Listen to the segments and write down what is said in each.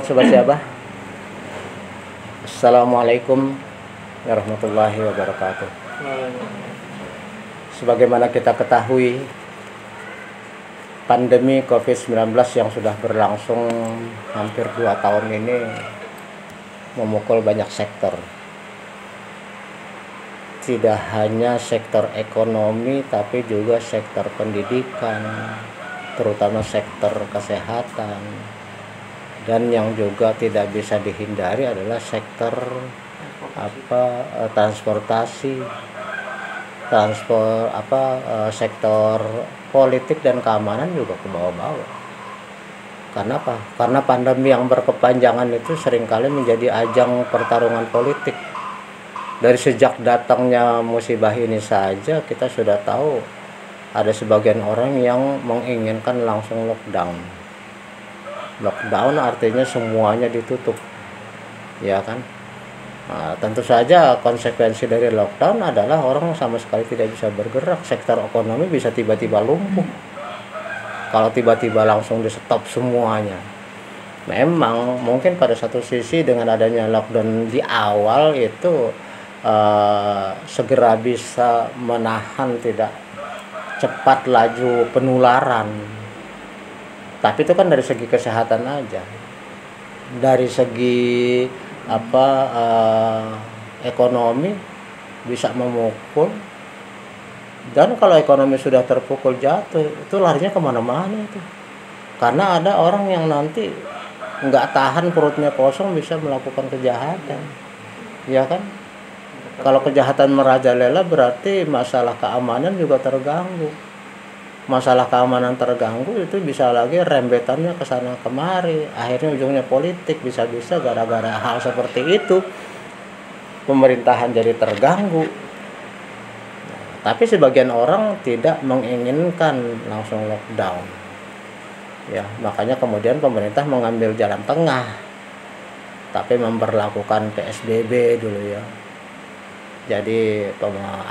Sobat Syabah. Assalamualaikum warahmatullahi wabarakatuh. Sebagaimana kita ketahui, pandemi COVID-19 yang sudah berlangsung hampir 2 tahun ini memukul banyak sektor. Tidak hanya sektor ekonomi, tapi juga sektor pendidikan, terutama sektor kesehatan. Dan yang juga tidak bisa dihindari adalah sektor transportasi, sektor politik dan keamanan juga ke bawah-bawah. Karena apa? Karena pandemi yang berkepanjangan itu seringkali menjadi ajang pertarungan politik. Dari sejak datangnya musibah ini saja kita sudah tahu ada sebagian orang yang menginginkan langsung lockdown. Lockdown artinya semuanya ditutup, ya kan? Nah, tentu saja konsekuensi dari lockdown adalah orang sama sekali tidak bisa bergerak. Sektor ekonomi bisa tiba-tiba lumpuh kalau tiba-tiba langsung di stop semuanya. Memang mungkin pada satu sisi dengan adanya lockdown di awal itu segera bisa menahan tidak cepat laju penularan. Tapi itu kan dari segi kesehatan aja. Dari segi ekonomi bisa memukul, dan kalau ekonomi sudah terpukul jatuh itu larinya kemana-mana itu, karena ada orang yang nanti nggak tahan perutnya kosong bisa melakukan kejahatan, ya kan? Kalau kejahatan merajalela berarti masalah keamanan juga terganggu. Masalah keamanan terganggu itu bisa lagi rembetannya ke sana kemari, akhirnya ujungnya politik. Bisa-bisa gara-gara hal seperti itu pemerintahan jadi terganggu. Tapi sebagian orang tidak menginginkan langsung lockdown, ya, makanya kemudian pemerintah mengambil jalan tengah, tapi memberlakukan PSBB dulu, ya. Jadi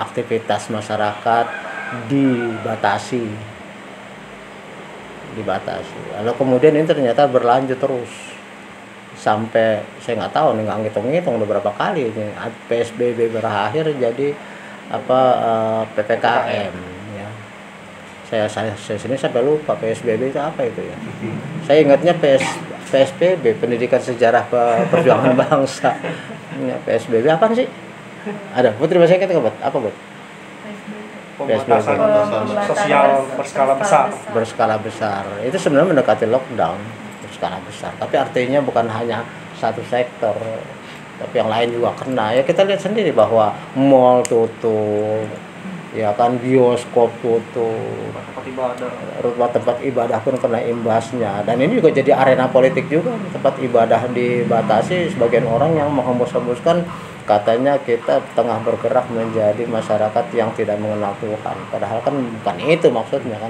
aktivitas masyarakat dibatasi. Lalu kemudian ini ternyata berlanjut terus sampai saya nggak tahu nih, nggak ngitung-ngitung udah berapa kali ini PSBB berakhir jadi PPKM, ya. Saya sini sampai lupa PSBB itu apa itu, ya. Saya ingatnya PSBB, Pendidikan Sejarah Perjuangan Bangsa. Ya, PSBB apa sih? Ada Putri bahasa Inggris apa, Bud? Pembatasan sosial berskala besar. Itu sebenarnya mendekati lockdown berskala besar. Tapi artinya bukan hanya satu sektor, tapi yang lain juga kena. Ya kita lihat sendiri bahwa mall tutup, ya kan, bioskop tutup, tempat ibadah pun kena imbasnya. Dan ini juga jadi arena politik juga. Tempat ibadah dibatasi, sebagian orang yang menghembus-hembuskan katanya kita tengah bergerak menjadi masyarakat yang tidak mengenal Tuhan. Padahal kan bukan itu maksudnya, kan.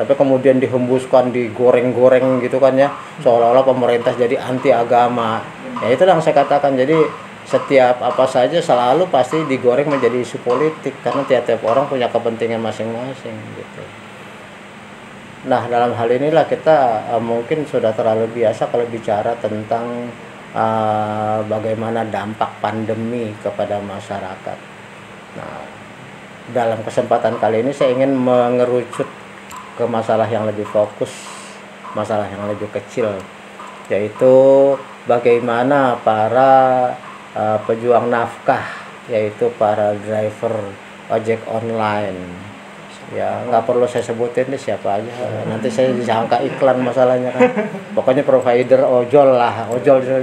Tapi kemudian dihembuskan, digoreng-goreng gitu kan, ya, seolah-olah pemerintah jadi anti agama. Ya itu yang saya katakan. Jadi setiap apa saja selalu pasti digoreng menjadi isu politik, karena tiap-tiap orang punya kepentingan masing-masing gitu. Nah, dalam hal inilah kita mungkin sudah terlalu biasa kalau bicara tentang bagaimana dampak pandemi kepada masyarakat. Nah, dalam kesempatan kali ini saya ingin mengerucut ke masalah yang lebih fokus, masalah yang lebih kecil, yaitu bagaimana para pejuang nafkah, yaitu para driver ojek online. Ya, nggak perlu saya sebutin nih siapa aja, nanti saya disangka iklan masalahnya, kan. Pokoknya provider ojol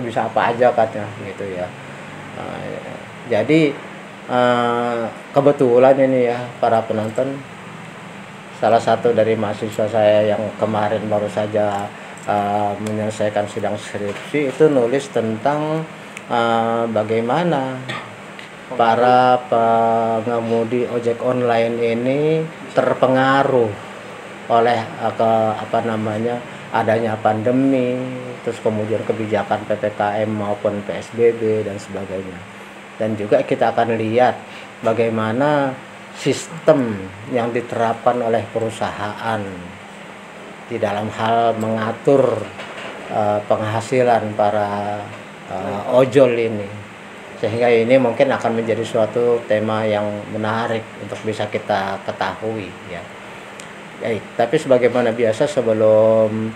bisa apa aja katanya gitu, ya. Jadi kebetulan ini, ya, para penonton, salah satu dari mahasiswa saya yang kemarin baru saja menyelesaikan sidang skripsi itu nulis tentang bagaimana para pengemudi ojek online ini terpengaruh oleh adanya pandemi, terus kemudian kebijakan PPKM maupun PSBB dan sebagainya. Dan juga kita akan lihat bagaimana sistem yang diterapkan oleh perusahaan di dalam hal mengatur penghasilan para ojol ini, sehingga ini mungkin akan menjadi suatu tema yang menarik untuk bisa kita ketahui ya. Baik, tapi sebagaimana biasa sebelum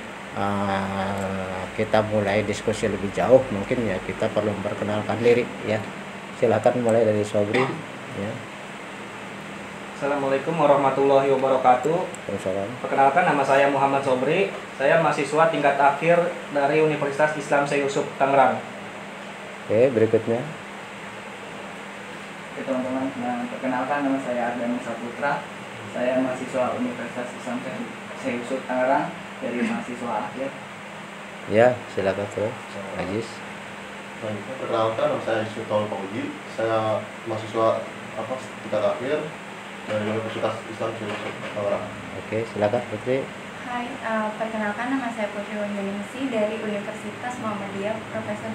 kita mulai diskusi lebih jauh, mungkin ya kita perlu memperkenalkan diri ya. Silakan mulai dari Sobri ya. Assalamualaikum warahmatullahi wabarakatuh. Waalaikumsalam. Perkenalkan, nama saya Muhammad Sobri. Saya mahasiswa tingkat akhir dari Universitas Islam Syekh Yusuf Tangerang. Oke, berikutnya. Oke teman-teman, perkenalkan nama saya Ardan Saputra. Saya mahasiswa Universitas Islam Syekh Yusuf Tangerang dari mahasiswa akhir. Ya, silakan tuh, Ajis. Perkenalkan, nama saya Sultan Pauji. Saya mahasiswa tingkat akhir dari Universitas Islam Syekh Yusuf Tangerang. Oke, silakan Putri. Hai, perkenalkan nama saya Putri Wanjaningsi dari Universitas Muhammadiyah Profesor.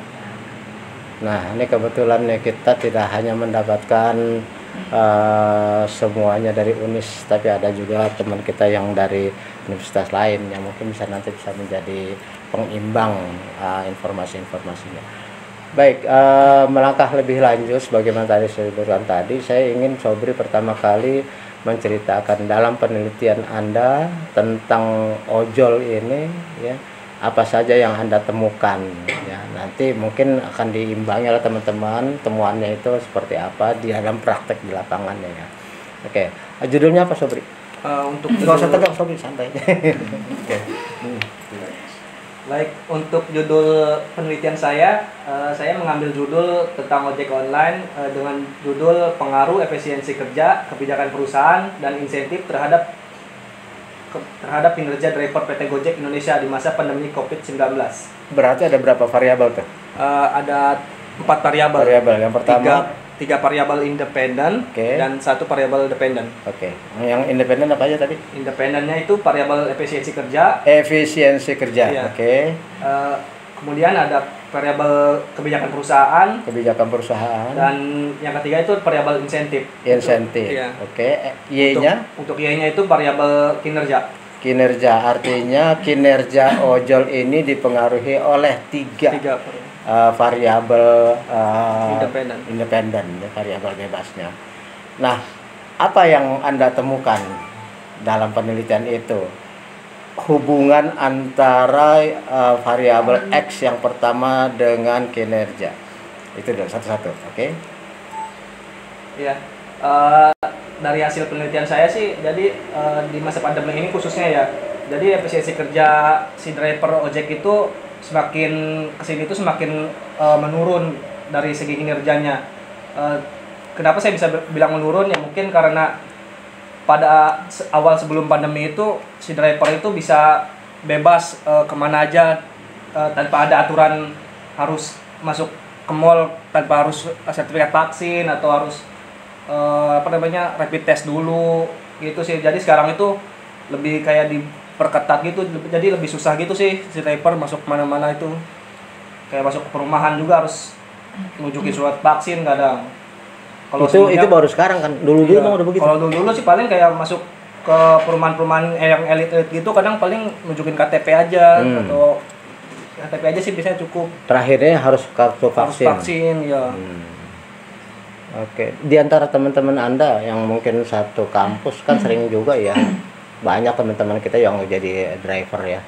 Nah, ini kebetulan ya, kita tidak hanya mendapatkan semuanya dari UNIS, tapi ada juga teman kita yang dari universitas lain yang mungkin nanti bisa menjadi pengimbang informasi-informasinya. Baik, melangkah lebih lanjut sebagaimana tadi saya sebutkan tadi, saya ingin Sobri pertama kali menceritakan dalam penelitian Anda tentang ojol ini ya, apa saja yang Anda temukan ya. Nanti mungkin akan diimbangi oleh teman-teman temuannya itu seperti apa di dalam praktek di lapangannya ya. Oke, judulnya apa Sobri? Untuk nggak usah tegang Sobri, santai. Oke. Baik, untuk judul penelitian saya mengambil judul tentang ojek online dengan judul pengaruh efisiensi kerja, kebijakan perusahaan, dan insentif terhadap kinerja driver PT Gojek Indonesia di masa pandemi COVID-19. Berarti ada berapa variabel tuh? Ada 4 variabel. Yang pertama, tiga variabel independen dan 1 variabel dependen. Oke. Yang independen apa aja tadi? Independennya itu variabel efisiensi kerja. Efisiensi kerja. Iya. Oke. Kemudian ada variabel kebijakan perusahaan. Kebijakan perusahaan. Dan yang ketiga itu variabel insentif. Insentif. Iya. Oke. Y-nya? Untuk Y-nya itu variabel kinerja. Kinerja, artinya kinerja ojol ini dipengaruhi oleh tiga variabel independen, variabel bebasnya. Nah, apa yang Anda temukan dalam penelitian itu? Hubungan antara variabel X yang pertama dengan kinerja. Itu dulu satu-satu, oke? Iya. Dari hasil penelitian saya sih, jadi di masa pandemi ini khususnya ya, jadi efisiensi kerja si driver ojek itu semakin kesini itu semakin menurun dari segi kinerjanya. Kenapa saya bisa bilang menurun? Ya mungkin karena pada awal sebelum pandemi itu si driver itu bisa bebas kemana aja tanpa ada aturan harus masuk ke mall tanpa harus sertifikat vaksin atau harus rapid test dulu gitu sih. Jadi sekarang itu lebih kayak diperketat gitu, jadi lebih susah gitu sih si driver masuk mana-mana itu. Kayak masuk ke perumahan juga harus nunjukin surat vaksin kadang. Kalau itu baru sekarang kan, dulu memang udah begitu. Kalau dulu sih paling kayak masuk ke perumahan-perumahan yang elit-elit gitu kadang paling nunjukin KTP aja atau KTP aja sih biasanya cukup. Terakhirnya harus kartu vaksin. Harus vaksin ya. Oke, di antara teman-teman Anda yang mungkin satu kampus kan sering juga ya, banyak teman-teman kita yang jadi driver ya.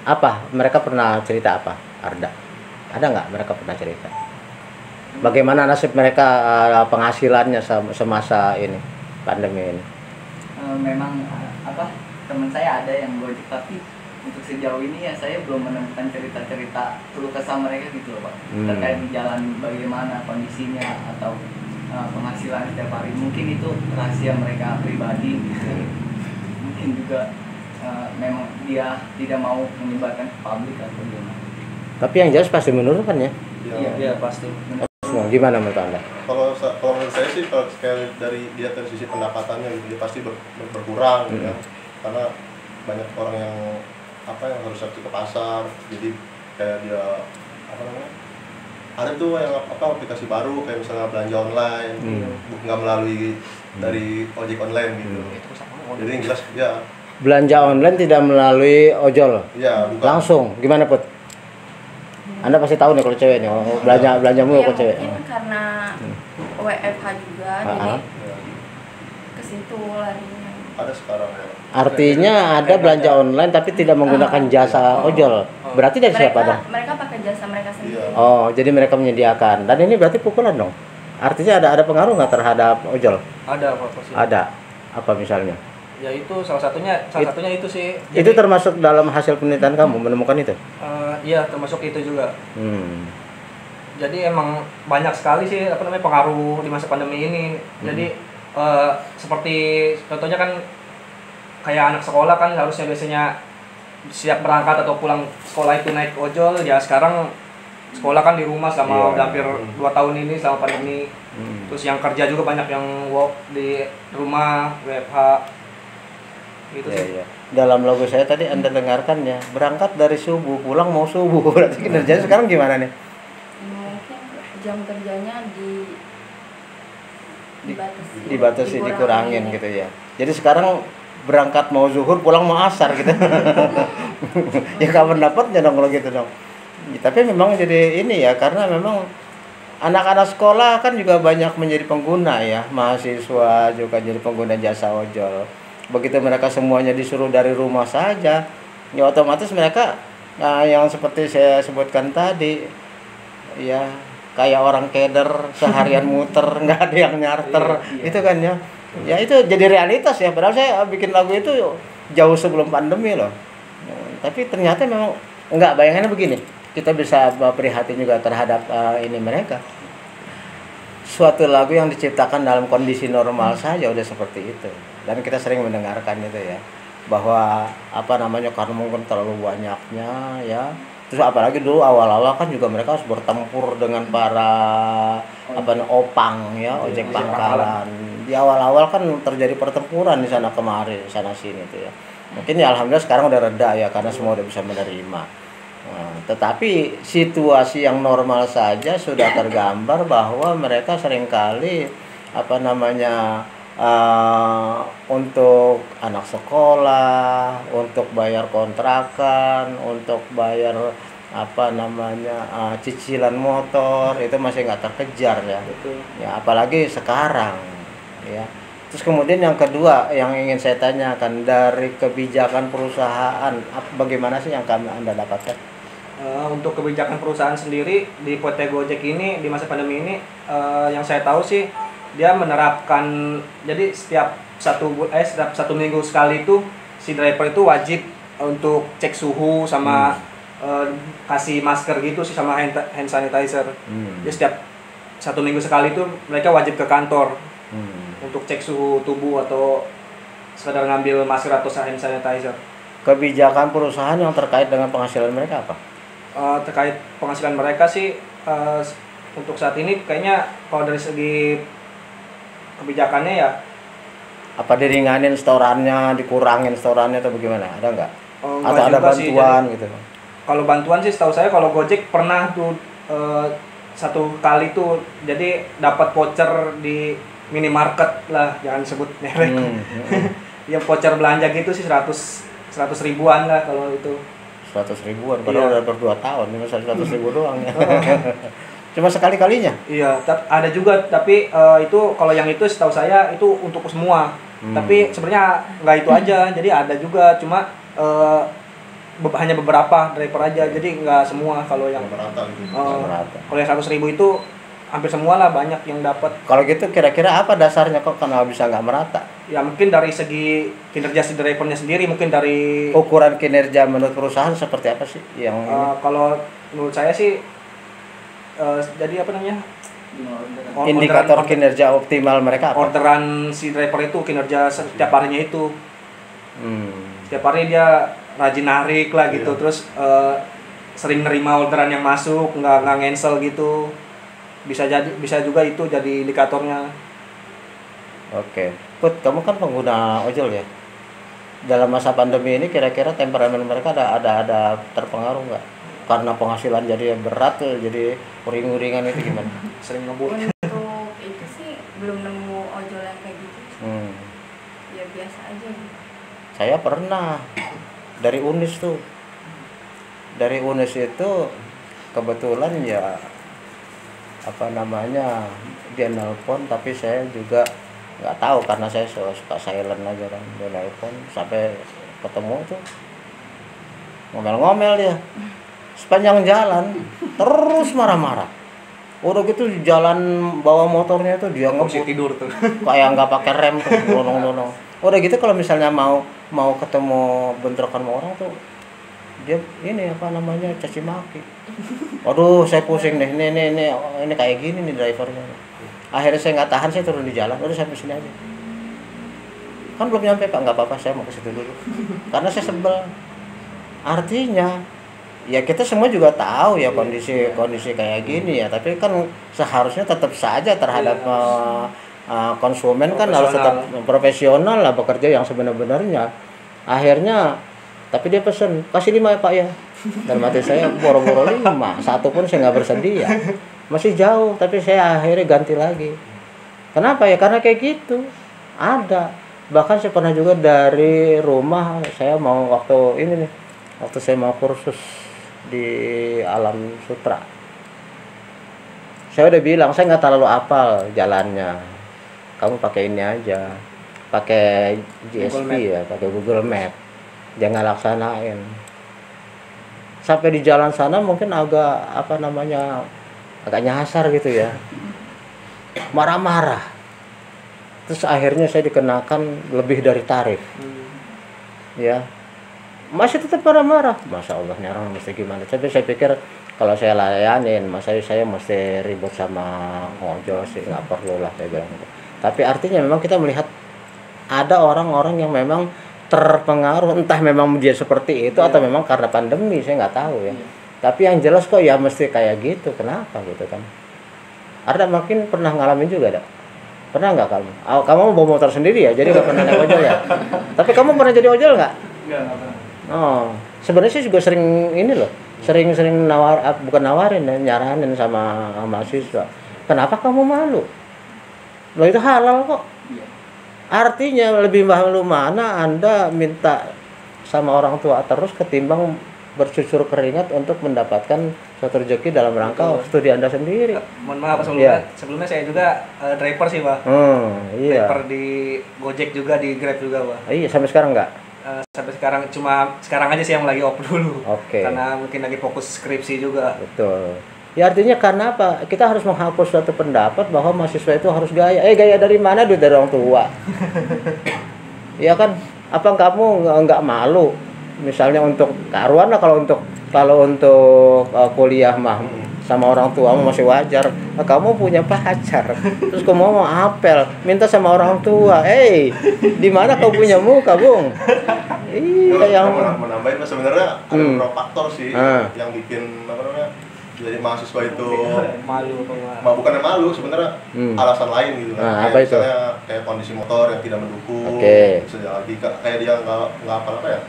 Apa? Mereka pernah cerita apa, Arda? Ada nggak mereka pernah cerita? Bagaimana nasib mereka penghasilannya semasa ini, pandemi ini? Memang teman saya ada yang Gojek, tapi untuk sejauh ini ya saya belum menemukan cerita-cerita keluh kesah mereka gitu loh Pak, terkait di jalan bagaimana kondisinya atau penghasilan setiap hari. Mungkin itu rahasia mereka pribadi gitu. Mungkin juga memang dia tidak mau menyebarkan ke publik atau gimana. Tapi yang jelas pasti menurun kan ya? Iya pasti. Gimana menurut Anda? Kalau menurut saya sih, kalau dari sisi pendapatannya dia pasti berkurang ya, karena banyak orang yang harus ke pasar, jadi kayak dia ada tuh yang aplikasi baru kayak misalnya belanja online, nggak melalui dari ojek online gitu. Jadi yang jelas ya Belanja online tidak melalui ojol. Iya, bukan. Langsung. Gimana, Put? Anda pasti tahu nih kalau cewek nih, belanja mulu Ya, kalau cewek. mungkin karena WFH juga, jadi Ah. ke situ larinya. Ada sekarang ya. Artinya ada belanja online tapi tidak menggunakan jasa ojol. Berarti dari siapa dong? Mereka pakai jasa mereka sendiri. Iya. Oh, jadi mereka menyediakan. Dan ini berarti pukulan dong. Artinya ada pengaruh nggak terhadap ojol? Ada apa sih? Ada. Apa misalnya? Ya itu salah satunya itu sih. Itu termasuk dalam hasil penelitian kamu menemukan itu? Iya, termasuk itu juga. Hmm. Jadi emang banyak sekali sih pengaruh di masa pandemi ini. Jadi seperti contohnya kan kayak anak sekolah kan harusnya biasanya siap berangkat atau pulang sekolah itu naik ojol, ya sekarang sekolah kan di rumah selama udah hampir 2 tahun ini selama pandemi. Terus yang kerja juga banyak yang work di rumah, WFH gitu Ya, sih. ya. Dalam logo saya tadi Anda dengarkan ya, berangkat dari subuh, pulang mau subuh. Berarti kinerjanya sekarang gimana nih? Mungkin jam kerjanya Dibatasi, dikurangin gitu ya. Jadi sekarang berangkat mau zuhur, pulang mau asar gitu. Ya kapan dapatnya dong kalau gitu dong. Ya, tapi memang jadi ini ya, karena memang anak-anak sekolah kan juga banyak menjadi pengguna ya, mahasiswa juga jadi pengguna jasa ojol. Begitu mereka semuanya disuruh dari rumah saja, ya otomatis mereka yang seperti saya sebutkan tadi, ya kayak orang keder seharian muter, nggak ada yang nyarter, Iya. itu kan ya. Ya itu jadi realitas ya. Padahal saya bikin lagu itu jauh sebelum pandemi loh. Tapi ternyata memang nggak, bayangannya begini. Kita bisa prihatin juga terhadap ini mereka. Suatu lagu yang diciptakan dalam kondisi normal saja udah seperti itu. Dan kita sering mendengarkan itu ya, bahwa karena mungkin terlalu banyaknya ya. Terus apalagi dulu awal-awal kan juga mereka harus bertempur dengan para opang ya, ojek pangkalan. Di awal-awal kan terjadi pertempuran di sana kemari, sana sini itu ya. Mungkin ya alhamdulillah sekarang udah reda ya, karena semua udah bisa menerima. Nah, tetapi situasi yang normal saja sudah tergambar bahwa mereka seringkali untuk anak sekolah, untuk bayar kontrakan, untuk bayar cicilan motor itu masih nggak terkejar ya. Betul. Ya apalagi sekarang ya. Terus kemudian yang kedua yang ingin saya tanyakan, dari kebijakan perusahaan bagaimana sih yang Anda dapatkan? Untuk kebijakan perusahaan sendiri di PT Gojek ini di masa pandemi ini, yang saya tahu sih dia menerapkan, jadi setiap satu minggu sekali itu si driver itu wajib untuk cek suhu sama kasih masker gitu sih, sama hand sanitizer. Jadi setiap 1 minggu sekali itu mereka wajib ke kantor untuk cek suhu tubuh atau sekedar ngambil masker atau hand sanitizer. Kebijakan perusahaan yang terkait dengan penghasilan mereka apa? Terkait penghasilan mereka sih, untuk saat ini kayaknya kalau dari segi kebijakannya ya, apa diringanin setorannya, dikurangin setorannya atau bagaimana? Ada nggak? Atau ada juga sih, bantuan gitu? kalau bantuan sih setahu saya kalau Gojek pernah tuh satu kali tuh jadi dapat voucher di minimarket lah, jangan sebut merek. Ya voucher belanja gitu sih 100 ribuan lah kalau itu. 100 ribuan, padahal udah ber 2 tahun, ini 100 ribu doang ya. Cuma sekali-kalinya? Iya, ada juga, tapi itu kalau yang itu setahu saya itu untuk semua. Tapi sebenarnya nggak itu aja, jadi ada juga, cuma hanya beberapa driver aja, jadi nggak semua. Kalau yang merata gitu. kalau yang 100 ribu itu hampir semua lah, banyak yang dapat. Kalau gitu kira-kira apa dasarnya kok karena bisa nggak merata? Ya mungkin dari segi kinerja si drivernya sendiri, mungkin dari Ukuran kinerja menurut perusahaan seperti apa sih yang kalau menurut saya sih jadi indikator kinerja optimal mereka apa? orderan si driver itu kinerja setiap harinya itu. Setiap hari dia rajin narik lah gitu, terus sering nerima orderan yang masuk, nggak cancel gitu. Bisa juga itu jadi indikatornya. Oke. Put, kamu kan pengguna ojol ya. Dalam masa pandemi ini kira-kira temperamen mereka ada terpengaruh nggak? Karena penghasilan jadi berat tuh, jadi uring-uringan itu gimana? Sering ngebut. Untuk itu sih belum nemu ojol yang kayak gitu. Ya biasa aja gitu. Saya pernah dari Unis tuh. Dari Unis itu kebetulan ya apa namanya dia nelpon, tapi saya juga nggak tahu karena saya suka silent aja kan. Dia nelpon sampai ketemu tuh ngomel-ngomel dia sepanjang jalan terus marah-marah. Udah gitu di jalan bawa motornya tuh dia Posisi ngebut tidur tuh. kayak nggak pakai rem tuh, nolong-nolong. Udah gitu kalau misalnya mau ketemu bentrokan sama orang tuh dia ini apa namanya caci maki. Aduh saya pusing deh, ini kayak gini nih drivernya. Akhirnya saya nggak tahan, saya turun di jalan, udah sampai sini aja. Kan belum nyampe Pak, nggak apa-apa saya mau ke situ dulu. Karena saya sebel. Artinya ya kita semua juga tahu ya kondisi kayak gini ya, tapi kan seharusnya tetap saja terhadap konsumen kan harus tetap profesional lah bekerja yang sebenar-benarnya. Akhirnya tapi dia pesen kasih 5 ya Pak ya, dan mati saya boro-boro 5, satu pun saya nggak bersedia, masih jauh, tapi saya akhirnya ganti lagi. Kenapa ya? Karena kayak gitu ada. Bahkan saya pernah juga dari rumah, saya mau waktu saya mau kursus di Alam Sutra, saya udah bilang saya nggak terlalu hafal jalannya, kamu pakai ini aja, pakai GSP ya, pakai Google Map, jangan laksanain. Sampai di jalan sana mungkin agak agak nyasar gitu ya, marah-marah. Terus akhirnya saya dikenakan lebih dari tarif. Ya, masih tetap marah-marah. Masya Allah, ini orang mesti gimana. Tapi saya pikir kalau saya layanin, masa saya mesti ribut sama ojol sih, nggak perlu lah saya bilang. Tapi artinya memang kita melihat ada orang-orang yang memang terpengaruh, entah memang dia seperti itu atau memang karena pandemi, saya nggak tahu ya. Tapi yang jelas kok ya mesti kayak gitu. Kenapa gitu kan? Ada mungkin pernah ngalamin juga ada. Pernah nggak kamu? Kamu bawa motor sendiri ya, jadi nggak pernah naik ojol ya. Tapi kamu pernah jadi ojol nggak? Enggak pernah. Oh, sebenarnya sih juga sering ini loh, sering bukan nawarin, nyaranin sama mahasiswa. Kenapa kamu malu? Loh itu halal kok. Iya. Artinya lebih malu mana Anda minta sama orang tua terus ketimbang bercucur keringat untuk mendapatkan suatu rezeki dalam rangka studi Anda sendiri. Mohon maaf Iya. sebelumnya saya juga driver sih Pak. Iya. Driver di Gojek juga, di Grab juga Pak. Iya, sampai sekarang enggak? Sampai sekarang, cuma sekarang aja sih yang lagi off dulu. Oke. Karena mungkin lagi fokus skripsi juga. Betul. Ya artinya karena apa? Kita harus menghapus suatu pendapat bahwa mahasiswa itu harus gaya. Gaya dari mana? Duit dari orang tua. Iya kan? Apa kamu nggak malu? Misalnya untuk karuan lah, kalau untuk kuliah mah sama orang tua masih wajar. Nah, kamu punya pacar, terus kamu mau apel, minta sama orang tua, di mana kau punya muka, Bung? Iya, yang mau nambahin Mas, sebenarnya ada beberapa faktor sih yang bikin jadi mahasiswa itu Malu bukannya malu, sebenarnya alasan lain gitu kan. Apa itu? Misalnya kayak kondisi motor yang tidak mendukung. Oke. Bisa lagi kayak dia nggak apa ya,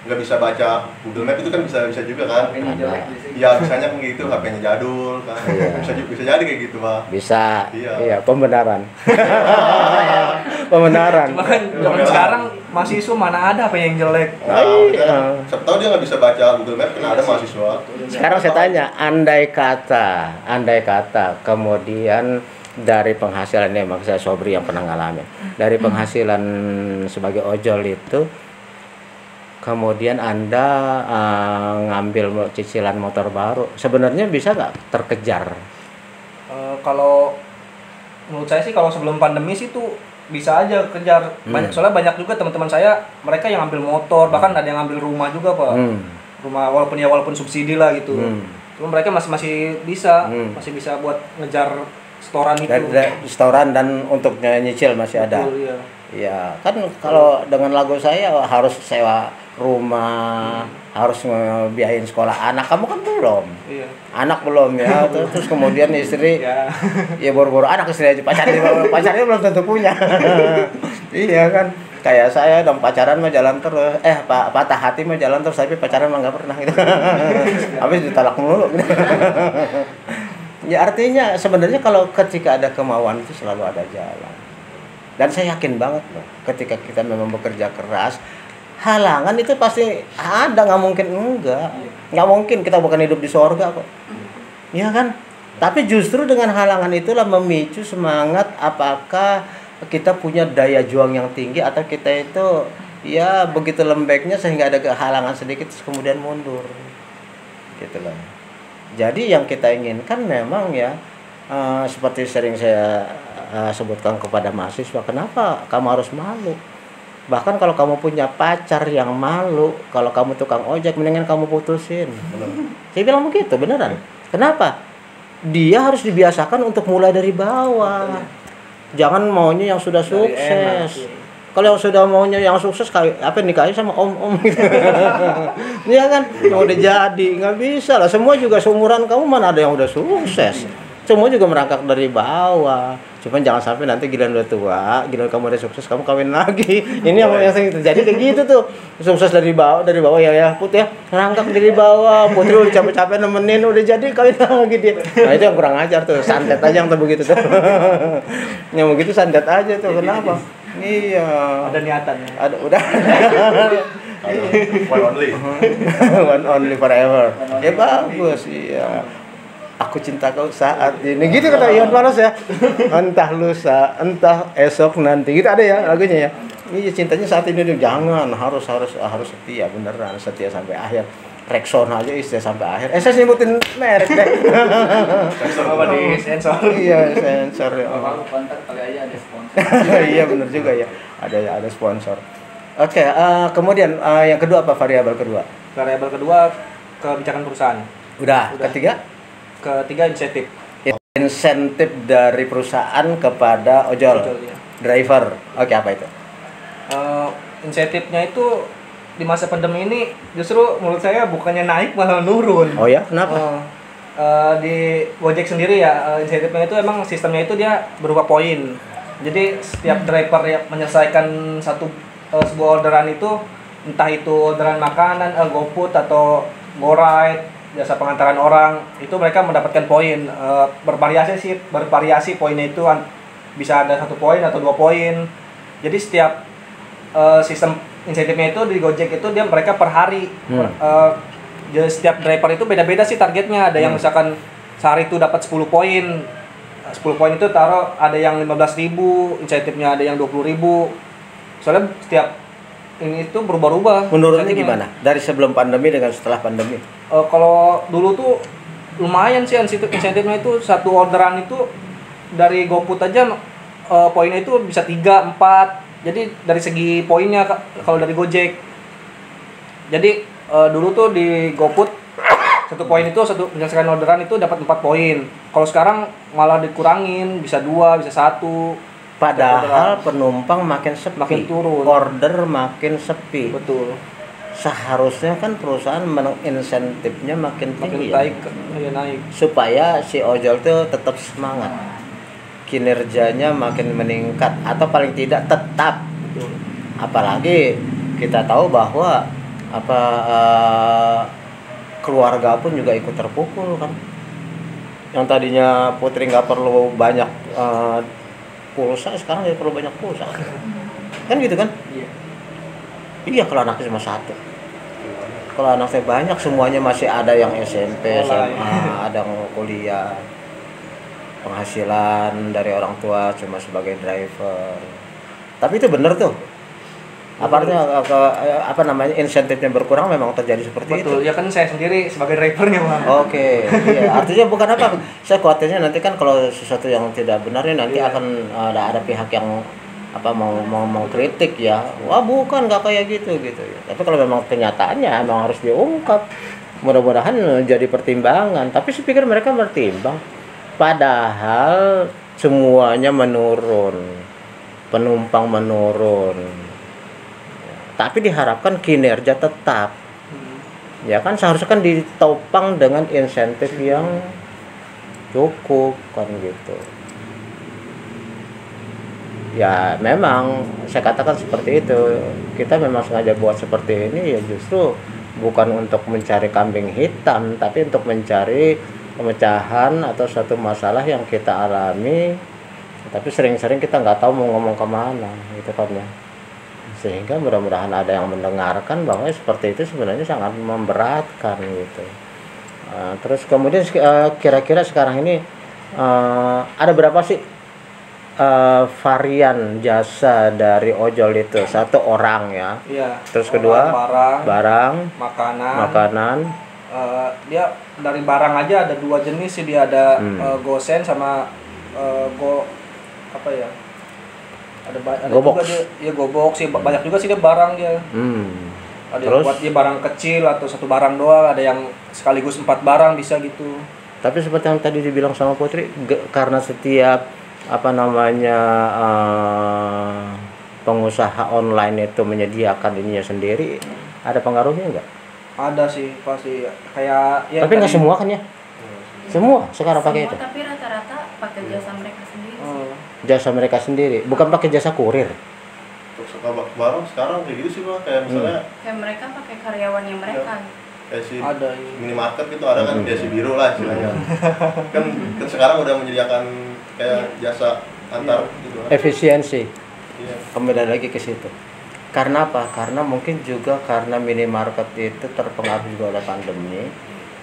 nggak bisa baca Google Map, itu kan bisa juga kan. HP-nya jelek biasanya. Iya, misalnya kan gitu, HP-nya jadul kan. Iya. bisa jadi kayak gitu Pak. bisa. Iya. Iya, pembenaran. Pembenaran. Cuma kan zaman sekarang mahasiswa mana ada apa yang jelek. Nah, Iya. siapa tahu dia nggak bisa baca Google Map, kan ada mahasiswa. Sekarang saya tanya, andai kata kemudian dari penghasilan ini, maksud saya Sobri yang pernah ngalamin, dari penghasilan sebagai ojol itu, kemudian Anda ngambil cicilan motor baru, sebenarnya bisa nggak terkejar? Kalau menurut saya sih, kalau sebelum pandemi sih tuh bisa aja kejar. Soalnya banyak juga teman-teman saya, mereka yang ambil motor, bahkan ada yang ambil rumah juga Pak. Rumah walaupun subsidi lah gitu. Cuma mereka masih bisa buat ngejar setoran itu. Setoran dan untuk nyicil masih ada. Betul, iya. Ya kan kalau dengan lagu saya harus sewa rumah, harus ngebiayain sekolah anak. Kamu kan belum. Iya. Anak belum ya. Terus kemudian istri ya boro-boro anak, istri aja pacarnya belum tentu punya. Iya kan. Kayak saya dong, pacaran mah jalan terus. Patah hati mah jalan terus, tapi pacaran mah nggak pernah gitu. Habis ditolak mulu gitu. Ya artinya sebenarnya kalau ketika ada kemauan itu selalu ada jalan. Dan saya yakin banget loh, ketika kita memang bekerja keras, halangan itu pasti ada, nggak mungkin enggak. Nggak mungkin kita bukan hidup di sorga kok. Iya kan? Tapi justru dengan halangan itulah memicu semangat, apakah kita punya daya juang yang tinggi atau kita itu ya begitu lembeknya sehingga ada halangan sedikit terus kemudian mundur. Gitu loh. Jadi yang kita inginkan memang ya seperti sering saya sebutkan kepada mahasiswa, kenapa kamu harus malu? Bahkan kalau kamu punya pacar yang malu, kalau kamu tukang ojek, mendingan kamu putusin. Saya bilang begitu, beneran. Kenapa? Dia harus dibiasakan untuk mulai dari bawah. Jangan maunya yang sudah sukses. Kalau yang sudah maunya yang sukses, apa nikahin sama om-om gitu. Iya kan? Yang udah jadi, nggak bisa lah. Semua juga seumuran kamu, mana ada yang udah sukses. Semua juga merangkak dari bawah. Cuman jangan sampai nanti giliran udah tua, giliran kamu udah sukses, kamu kawin lagi. Ini yang sering terjadi kayak gitu tuh. Sukses dari bawah ya Put ya. Merangkak dari bawah. Putri udah capek-capek nemenin, udah jadi kawin lagi dia. Nah itu yang kurang ajar tuh. Santet aja yang tuh begitu tuh. Yang begitu santet aja tuh. Kenapa? Iya. Ada niatan ya. Ada udah. One only. One only forever. Ya bagus, iya. Aku cinta kau saat ini. Gitu kata Iwan Fals ya. Entah lusa, entah esok nanti. Gitu ada ya lagunya ya. Iya, cintanya saat ini tuh jangan, harus setia, beneran setia sampai akhir. Rexona aja setia sampai akhir. Saya nyebutin merek deh. Apa di sensor? Iya, sensor. Kalau kontak kali aja ada sponsor. Iya, bener juga ya. Ada sponsor. Oke, kemudian yang kedua apa variabel kedua? Variabel kedua kebijakan perusahaan. Udah. Ketiga insentif. Insentif dari perusahaan kepada ojol. Ya. Driver. Oke, apa itu? Insentifnya itu di masa pandemi ini justru menurut saya bukannya naik malah menurun. Oh ya, kenapa? Di Gojek sendiri ya, insentifnya itu emang sistemnya itu dia berupa poin. Jadi setiap driver yang menyelesaikan sebuah orderan itu, entah itu orderan makanan, GoFood atau GoRide, jasa pengantaran orang, itu mereka mendapatkan poin. Bervariasi poinnya itu bisa ada 1 poin atau 2 poin. Jadi setiap sistem insentifnya itu di Gojek itu mereka per hari. Jadi setiap driver itu beda-beda sih targetnya. Ada yang misalkan sehari itu dapat 10 poin. 10 poin itu taruh ada yang 15.000, insentifnya ada yang 20.000. Soalnya setiap ini itu berubah-ubah. Menurunnya gimana? Dari sebelum pandemi dengan setelah pandemi? Kalau dulu tuh lumayan sih insentifnya itu, satu orderan itu dari GoFood aja poinnya itu bisa 3, 4. Jadi dari segi poinnya kalau dari Gojek. Jadi dulu tuh di GoFood satu poin itu menyelesaikan orderan itu dapat 4 poin. Kalau sekarang malah dikurangin, bisa 2, bisa 1. Padahal penumpang makin sepi, makin turun, order makin sepi. Betul. Seharusnya kan perusahaan insentifnya makin tinggi, naik, naik supaya si ojol tuh tetap semangat, kinerjanya makin meningkat atau paling tidak tetap. Betul. Apalagi kita tahu bahwa keluarga pun juga ikut terpukul kan. Yang tadinya Putri nggak perlu banyak pulsa, sekarang dia perlu banyak pulsa kan gitu kan? Iya, kalau anaknya cuma 1, kalau anaknya banyak semuanya masih ada yang SMP, SMA, ada yang kuliah, penghasilan dari orang tua cuma sebagai driver. Tapi itu benar tuh, insentifnya berkurang memang terjadi seperti itu. Betul, ya kan saya sendiri sebagai drivernya Bang. Oke, iya. Artinya bukan apa, saya khawatirnya nanti kan kalau sesuatu yang tidak benarnya nanti akan ada pihak yang mau kritik ya. Wah, bukan, nggak kayak gitu ya. Tapi kalau memang kenyataannya memang harus diungkap. Mudah-mudahan jadi pertimbangan. Tapi saya pikir mereka bertimbang. Padahal semuanya menurun. Penumpang menurun. Tapi diharapkan kinerja tetap. Ya kan seharusnya kan ditopang dengan insentif yang cukup kan gitu. Ya memang saya katakan seperti itu. Kita memang sengaja buat seperti ini ya justru bukan untuk mencari kambing hitam, tapi untuk mencari pemecahan atau suatu masalah yang kita alami. Tapi sering-sering kita nggak tahu mau ngomong kemana gitu kan ya. Sehingga mudah-mudahan ada yang mendengarkan bahwa seperti itu sebenarnya sangat memberatkan gitu. Terus kemudian kira-kira sekarang ini ada berapa sih varian jasa dari ojol itu? Satu orang ya. Iya. Terus kedua barang, makanan. Dia dari barang aja ada 2 jenis sih, dia ada gosen sama apa ya? Ada Gobox. juga dia, ya gobox sih, banyak juga sih dia barang dia. Ada yang buat dia barang kecil atau satu barang doang, ada yang sekaligus 4 barang bisa gitu. Tapi seperti yang tadi dibilang sama Putri, karena setiap pengusaha online itu menyediakan ininya sendiri, ada pengaruhnya enggak? Ada sih pasti, kayak ya. Tapi nggak semua kan ya? Semua sekarang pakai itu. Tapi rata-rata pakai jasa mereka sendiri. Jasa mereka sendiri, bukan pakai jasa kurir. Untuk barang sekarang kayak gitu sih Pak, kayak misalnya kayak mereka pakai karyawannya mereka. Kayak si ada minimarket gitu ada kan, kayak si biru lah istilahnya. kan sekarang udah menyediakan kayak jasa antar gitu kan. Efisiensi. Iya. Kembali lagi ke situ. Karena apa? Karena mungkin juga karena minimarket itu terpengaruh juga oleh pandemi.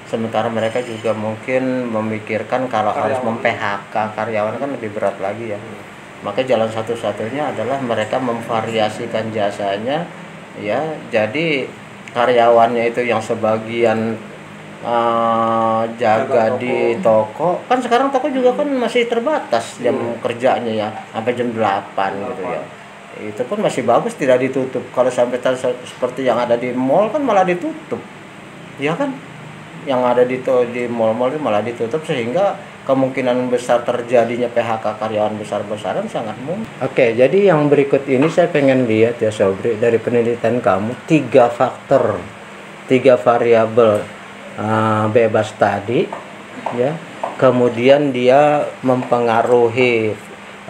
Sementara mereka juga mungkin memikirkan kalau harus mem-PHK karyawan kan lebih berat lagi ya. Maka jalan satu-satunya adalah mereka memvariasikan jasanya ya. Jadi karyawannya itu yang sebagian jaga di toko. Kan sekarang toko juga kan masih terbatas jam kerjanya ya, sampai jam 8 gitu ya. Itu pun masih bagus tidak ditutup. Kalau sampai seperti yang ada di mall kan malah ditutup. Ya kan? Yang ada di mall-mall itu malah ditutup, sehingga kemungkinan besar terjadinya PHK karyawan besar-besaran sangat mungkin. Oke, jadi yang berikut ini saya pengen lihat ya Sobri, dari penelitian kamu 3 faktor, 3 variabel bebas tadi ya. Kemudian dia mempengaruhi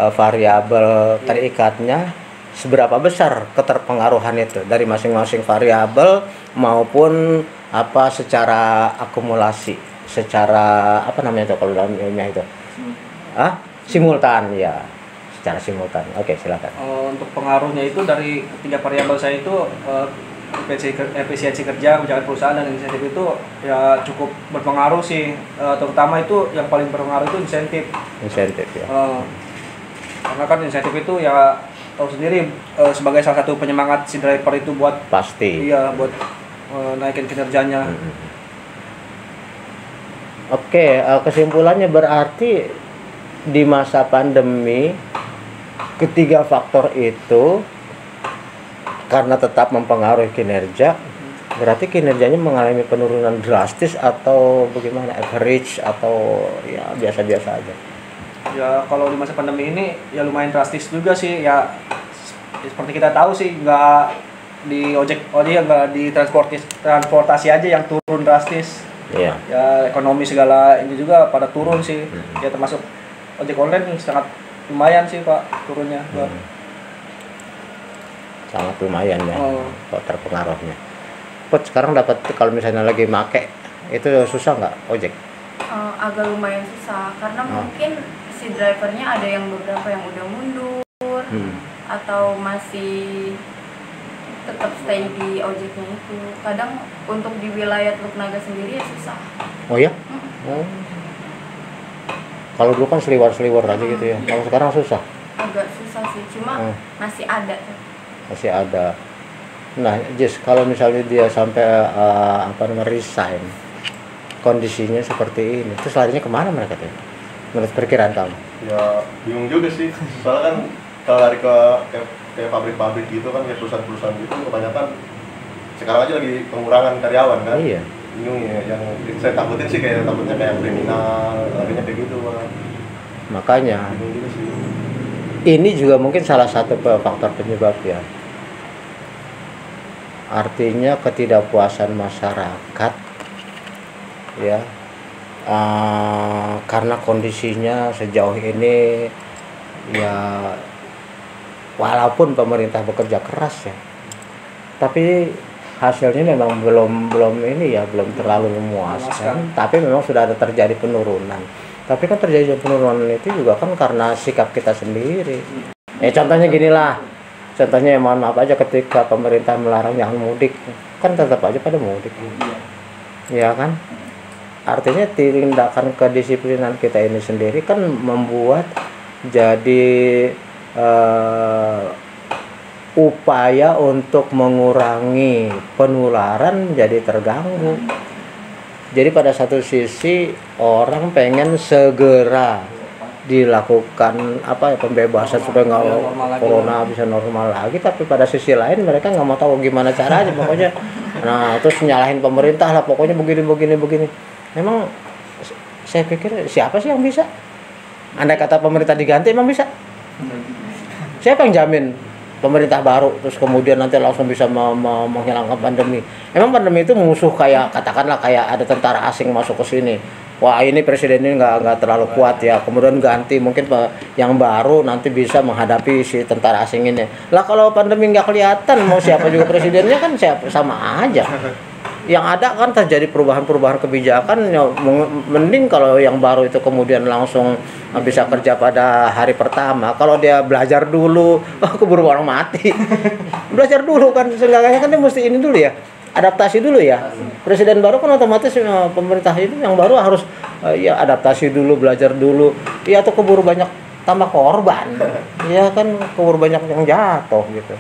variabel terikatnya, seberapa besar keterpengaruhan itu dari masing-masing variabel maupun secara akumulasi, secara apa namanya itu kalau dalam ilmiah itu? Simultan ya, secara simultan. Oke, silakan. Untuk pengaruhnya itu dari 3 variabel saya itu efisiensi kerja, kebijakan perusahaan dan insentif itu ya cukup berpengaruh sih. Terutama itu yang paling berpengaruh itu insentif. Insentif ya. Karena kan insentif itu ya tahu sendiri sebagai salah satu penyemangat si driver itu buat pasti. Iya, buat naikin kinerjanya. Oke, kesimpulannya berarti di masa pandemi ketiga faktor itu karena tetap mempengaruhi kinerja, berarti kinerjanya mengalami penurunan drastis atau bagaimana, average atau ya biasa-biasa aja. Ya kalau di masa pandemi ini ya lumayan drastis juga sih ya, seperti kita tahu sih nggak di nggak di transportasi aja yang turun drastis. Iya. Ya ekonomi segala ini juga pada turun sih. Ya termasuk ojek online sangat lumayan sih Pak turunnya. Sangat lumayan ya kok terpengaruhnya. Pot sekarang dapat kalau misalnya lagi make itu susah nggak ojek? Agak lumayan susah karena mungkin si drivernya ada yang beberapa yang udah mundur atau masih tetap stay di ojeknya itu. Kadang untuk di wilayah Teluk Naga sendiri ya susah. Oh ya? Kalau dulu kan seliwar-seliwar aja gitu ya. Kalau sekarang susah? Agak susah sih, cuma masih ada. Masih ada. Nah, Jess, kalau misalnya dia sampai resign, kondisinya seperti ini, terus larinya kemana mereka tuh? Menurut perkiraan kamu? Ya bingung juga sih. Soalnya kan kalau lari ke kayak pabrik-pabrik gitu kan, kayak perusahaan-perusahaan gitu kebanyakan sekarang aja lagi pengurangan karyawan kan. Iya. Bingung ya, yang saya takutin sih takutnya kayak kriminal, larinya kayak gitu Bang. Makanya bingung juga sih. Ini juga mungkin salah satu faktor penyebab ya. Artinya ketidakpuasan masyarakat ya, karena kondisinya sejauh ini ya, walaupun pemerintah bekerja keras ya, tapi hasilnya memang belum ini ya, belum terlalu memuaskan. Tapi memang sudah ada terjadi penurunan. Tapi kan terjadi penurunan itu juga kan karena sikap kita sendiri. Contohnya gini lah, Contohnya ya mohon maaf aja ketika pemerintah melarang jangan mudik, kan tetap aja pada mudik. Ya kan? Artinya tindakan kedisiplinan kita ini sendiri kan membuat jadi upaya untuk mengurangi penularan jadi terganggu. Jadi pada satu sisi orang pengen segera dilakukan pembebasan supaya nggak corona bisa normal lagi, tapi pada sisi lain mereka nggak mau tahu gimana caranya pokoknya. Nah terus nyalahin pemerintah lah pokoknya begini. Memang saya pikir siapa sih yang bisa? Andai kata pemerintah diganti emang bisa? Siapa yang jamin pemerintah baru terus kemudian nanti langsung bisa menghilangkan pandemi? Emang pandemi itu musuh katakanlah kayak ada tentara asing masuk ke sini. Wah ini presiden ini nggak terlalu kuat ya, kemudian ganti mungkin yang baru nanti bisa menghadapi si tentara asing ini. Lah kalau pandemi nggak kelihatan mau siapa juga presidennya kan sama aja. Yang ada kan terjadi perubahan kebijakan ya, mending kalau yang baru itu kemudian langsung bisa kerja pada hari pertama. Kalau dia belajar dulu, keburu orang mati. Belajar dulu kan, seenggaknya kan dia mesti ini dulu ya, adaptasi dulu ya. Presiden baru kan otomatis pemerintah ini yang baru harus ya adaptasi dulu, belajar dulu. Ya atau keburu banyak tambah korban. Ya kan keburu banyak yang jatuh gitu.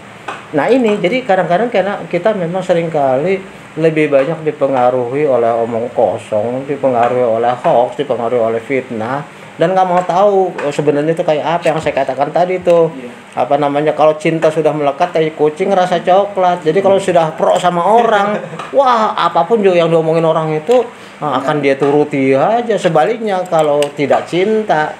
Nah ini jadi kadang-kadang kita memang seringkali lebih banyak dipengaruhi oleh omong kosong, dipengaruhi oleh hoax, dipengaruhi oleh fitnah, dan nggak mau tahu sebenarnya itu kayak apa yang saya katakan tadi tuh. Kalau cinta sudah melekat tai kucing rasa coklat. Jadi kalau sudah pro sama orang, wah apapun juga yang diomongin orang itu akan dia turuti aja. Sebaliknya kalau tidak cinta,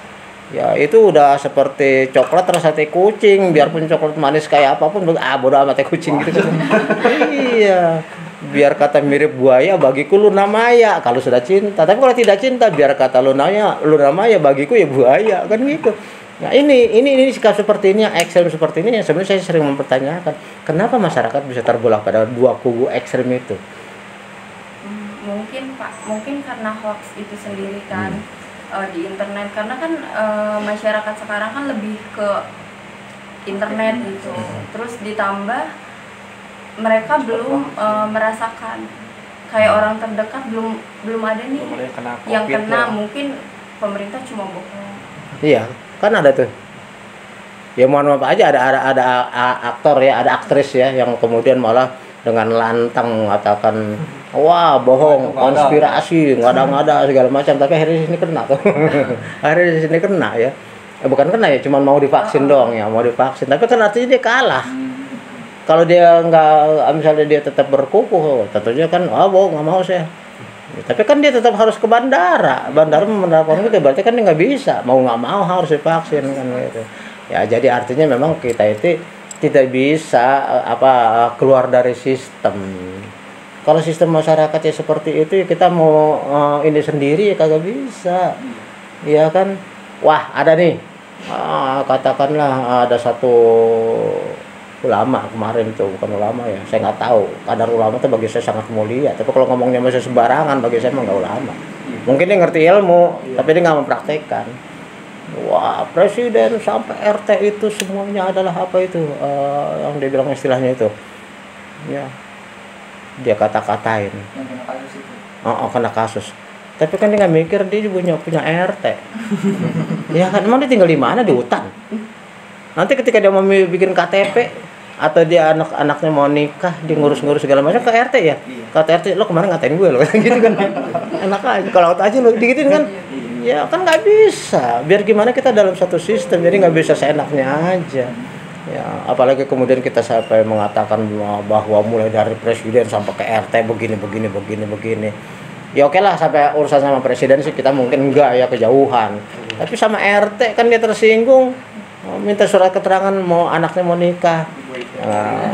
ya itu udah seperti coklat rasa teh kucing, biarpun coklat manis kayak apapun bodo amat teh kucing gitu kan. Iya, biar kata mirip buaya bagiku Luna Maya kalau sudah cinta, tapi kalau tidak cinta biar kata Luna Maya bagiku ya buaya kan gitu. Nah ini sikap seperti ini, ekstrem seperti ini yang sebenarnya saya sering mempertanyakan kenapa masyarakat bisa terbelah pada dua kubu ekstrem itu. Mungkin karena hoax itu sendiri kan. Di internet, karena kan masyarakat sekarang kan lebih ke internet gitu, terus ditambah mereka belum merasakan kayak orang terdekat belum ada nih yang kena, mungkin pemerintah cuma bohong. Iya kan ada tuh ya, mohon maaf aja ada aktor ya, ada aktris ya yang kemudian malah dengan lantang mengatakan wah bohong, konspirasi, ngada-ngada segala macam, tapi akhirnya di sini kena tuh. Akhirnya di sini kena ya. Bukan kena ya, cuma mau divaksin doang ya, mau divaksin. Tapi kan artinya dia kalah. Kalau dia misalnya dia tetap berkukuh, tentunya kan bohong, nggak mau saya. Tapi kan dia tetap harus ke bandara menerapkan itu, berarti kan dia nggak bisa, mau nggak mau harus divaksin kan gitu. Ya jadi artinya memang kita itu tidak bisa keluar dari sistem. Kalau sistem masyarakatnya seperti itu, kita mau ini sendiri ya kagak bisa. Ya kan? Wah, ada nih. Katakanlah ada satu ulama kemarin tuh, bukan ulama ya. Saya nggak tahu. Kadar ulama itu bagi saya sangat mulia. Tapi kalau ngomongnya masih sembarangan, bagi saya mah nggak ulama. Mungkin dia ngerti ilmu, tapi dia nggak mempraktekkan. Wah, presiden sampai RT itu semuanya adalah apa itu? Yang dia bilang istilahnya itu. Ya. Dia kata-katain kena kasus, tapi kan dia nggak mikir dia punya RT. Ya kan, emang dia tinggal di mana, di hutan. Nanti ketika dia mau bikin KTP atau dia anak-anaknya mau nikah, dia ngurus-ngurus segala macam ke RT ya, kata RT lo kemarin ngatain gue lo gitu kan. Enak aja kalau aja lo digituin kan. Ya kan nggak bisa, biar gimana kita dalam satu sistem, jadi nggak bisa seenaknya aja. Ya, apalagi kemudian kita sampai mengatakan bahwa mulai dari presiden sampai ke RT begini. Ya oke lah, sampai urusan sama presiden sih kita mungkin enggak ya, kejauhan. Tapi sama RT kan dia tersinggung, minta surat keterangan mau anaknya mau nikah.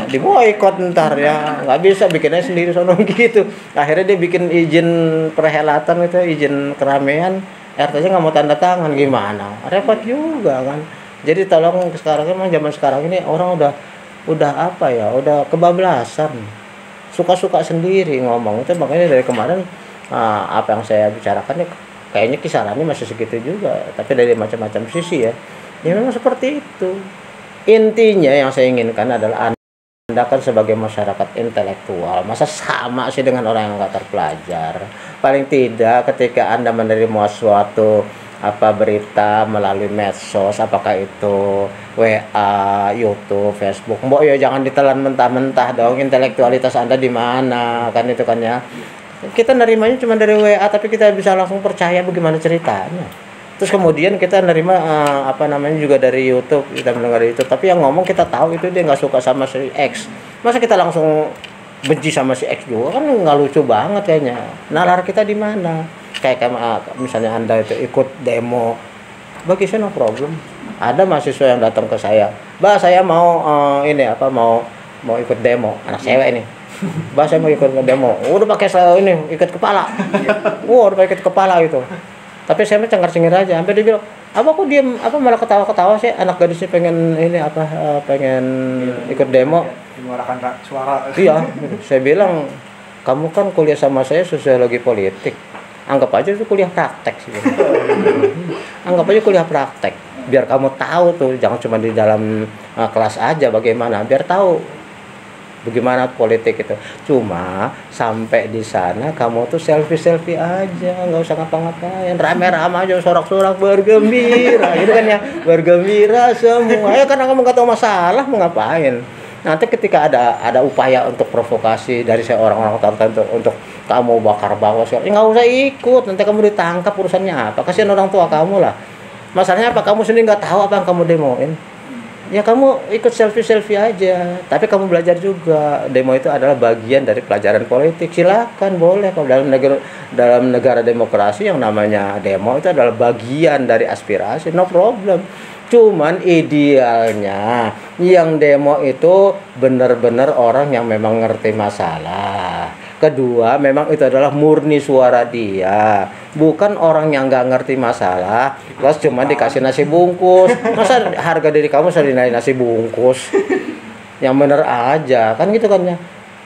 Diboikot ntar ya, nggak bisa, bikinnya sendiri sono gitu. Akhirnya dia bikin izin perhelatan itu, izin keramaian, RT-nya nggak mau tanda tangan, gimana? Repot juga kan. Jadi tolong, sekarang emang zaman sekarang ini orang udah kebablasan, suka-suka sendiri ngomong. Itu makanya dari kemarin apa yang saya bicarakan ya kayaknya kisarannya masih segitu juga, tapi dari macam-macam sisi ya memang seperti itu. Intinya yang saya inginkan adalah Anda kan sebagai masyarakat intelektual, masa sama sih dengan orang yang nggak terpelajar? Paling tidak ketika Anda menerima suatu berita melalui medsos, apakah itu WA, YouTube, Facebook, mbok ya jangan ditelan mentah-mentah dong, intelektualitas Anda di mana, kan itu kan ya. Kita nerimanya cuma dari WA, tapi kita bisa langsung percaya bagaimana ceritanya. Terus kemudian kita nerima juga dari YouTube, kita mendengar itu, tapi yang ngomong kita tahu itu dia nggak suka sama si X. Masa kita langsung benci sama si X juga, kan nggak lucu banget kayaknya. Nalar kita di mana? Kayak misalnya Anda itu ikut demo, bagi saya no problem. Ada mahasiswa yang datang ke saya, "Bah, saya mau mau ikut demo." Anak cewek ini. "Bah, saya mau ikut demo." Udah pakai ikat kepala. Udah pakai ikat kepala gitu. Tapi saya mah cengar-cengir aja, sampai dia bilang, "Apa kok diem, malah ketawa-ketawa sih, anak gadisnya pengen pengen ikut demo." Menyuarakan suara. Iya, saya bilang, "Kamu kan kuliah sama saya sosiologi politik. Anggap aja itu kuliah praktek sih." Anggap aja kuliah praktek. Biar kamu tahu tuh, jangan cuma di dalam kelas aja bagaimana, biar tahu bagaimana politik itu. Cuma sampai di sana kamu tuh selfie aja, nggak usah ngapa-ngapain, rame-rame aja, sorak-sorak, bergembira gitu kan ya, bergembira semua ya, karena kamu nggak tahu masalah mau ngapain. Nanti ketika ada upaya untuk provokasi dari orang-orang tertentu untuk kamu bakar bawas, nggak usah ikut, nanti kamu ditangkap, urusannya apa? Kasihan orang tua kamu lah. Masalahnya apa? Kamu sendiri nggak tahu apa yang kamu demoin. Ya kamu ikut selfie aja, tapi kamu belajar juga. Demo itu adalah bagian dari pelajaran politik. Silakan, boleh. Kalau dalam negara demokrasi yang namanya demo itu adalah bagian dari aspirasi, no problem. Cuman idealnya yang demo itu benar-benar orang yang memang ngerti masalah. Kedua, memang itu adalah murni suara dia, bukan orang yang nggak ngerti masalah terus cuma dikasih nasi bungkus. Masa harga diri kamu sedinain nasi bungkus? Yang bener aja kan gitu kan ya.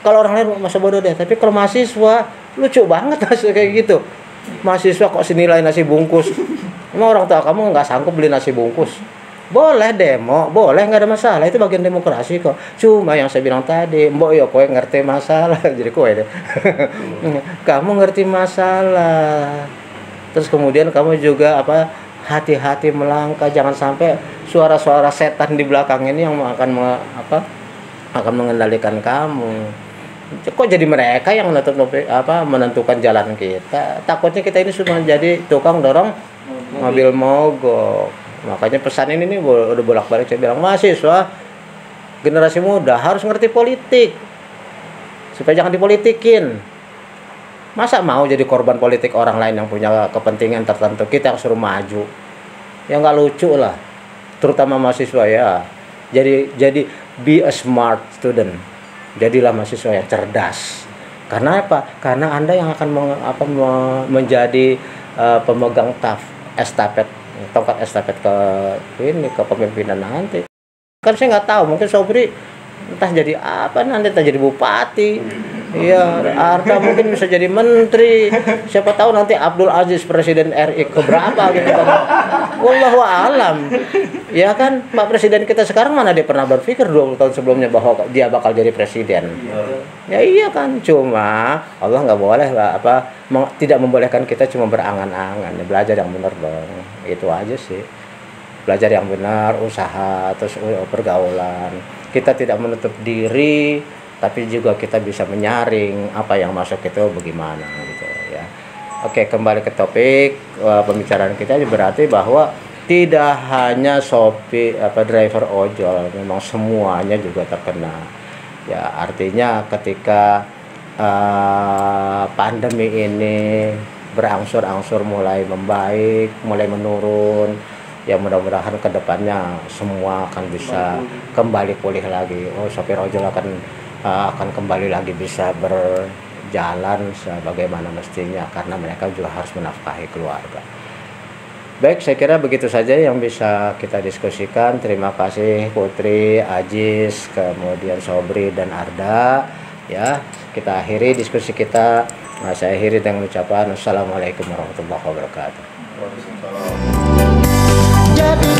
Kalau orang lain masa bodoh deh, tapi kalau mahasiswa lucu banget hasil kayak gitu. Mahasiswa kok senilai nasi bungkus? Emang orang tua kamu nggak sanggup beli nasi bungkus? Boleh demo, boleh, nggak ada masalah, itu bagian demokrasi kok. Cuma yang saya bilang tadi, mbok yo kowe ngerti masalah, jadi kowe deh. Kamu ngerti masalah. Terus kemudian kamu juga hati-hati melangkah, jangan sampai suara-suara setan di belakang ini yang akan mengendalikan kamu. Kok jadi mereka yang menentukan jalan kita? Takutnya kita ini cuma jadi tukang dorong mobil mogok. Makanya pesan ini nih udah bolak-balik saya bilang, mahasiswa generasi muda harus ngerti politik supaya jangan dipolitikin. Masa mau jadi korban politik orang lain yang punya kepentingan tertentu, kita yang suruh maju? Ya nggak lucu lah, terutama mahasiswa ya. Jadi be a smart student, jadilah mahasiswa yang cerdas. Karena apa? Karena Anda yang akan menjadi pemegang tongkat estafet ke kepemimpinan nanti. Kan saya nggak tahu, mungkin Sobri entah jadi apa nanti, entah jadi bupati, iya, Arda mungkin bisa jadi menteri, siapa tahu nanti Abdul Aziz presiden RI keberapa gitu kan. Wallahu alam. Ya kan, Pak Presiden kita sekarang mana dia pernah berpikir 20 tahun sebelumnya bahwa dia bakal jadi presiden. Ya iya kan, cuma Allah nggak boleh tidak membolehkan kita cuma berangan-angan. Ya, belajar yang benar dong, itu aja sih. Belajar yang benar, usaha, terus pergaulan. Kita tidak menutup diri, tapi juga kita bisa menyaring apa yang masuk itu bagaimana gitu ya. Oke, kembali ke topik pembicaraan kita, berarti bahwa tidak hanya driver ojol, memang semuanya juga terkena. Ya, artinya ketika pandemi ini berangsur-angsur mulai membaik, mulai menurun, ya mudah-mudahan kedepannya semua akan bisa kembali pulih lagi. Sopir ojol akan kembali lagi bisa berjalan sebagaimana mestinya, karena mereka juga harus menafkahi keluarga. Baik, saya kira begitu saja yang bisa kita diskusikan. Terima kasih Putri, Ajis, kemudian Sobri dan Arda. Ya, kita akhiri diskusi kita. Saya akhiri dengan ucapan Assalamualaikum warahmatullahi wabarakatuh. Waalaikumsalam.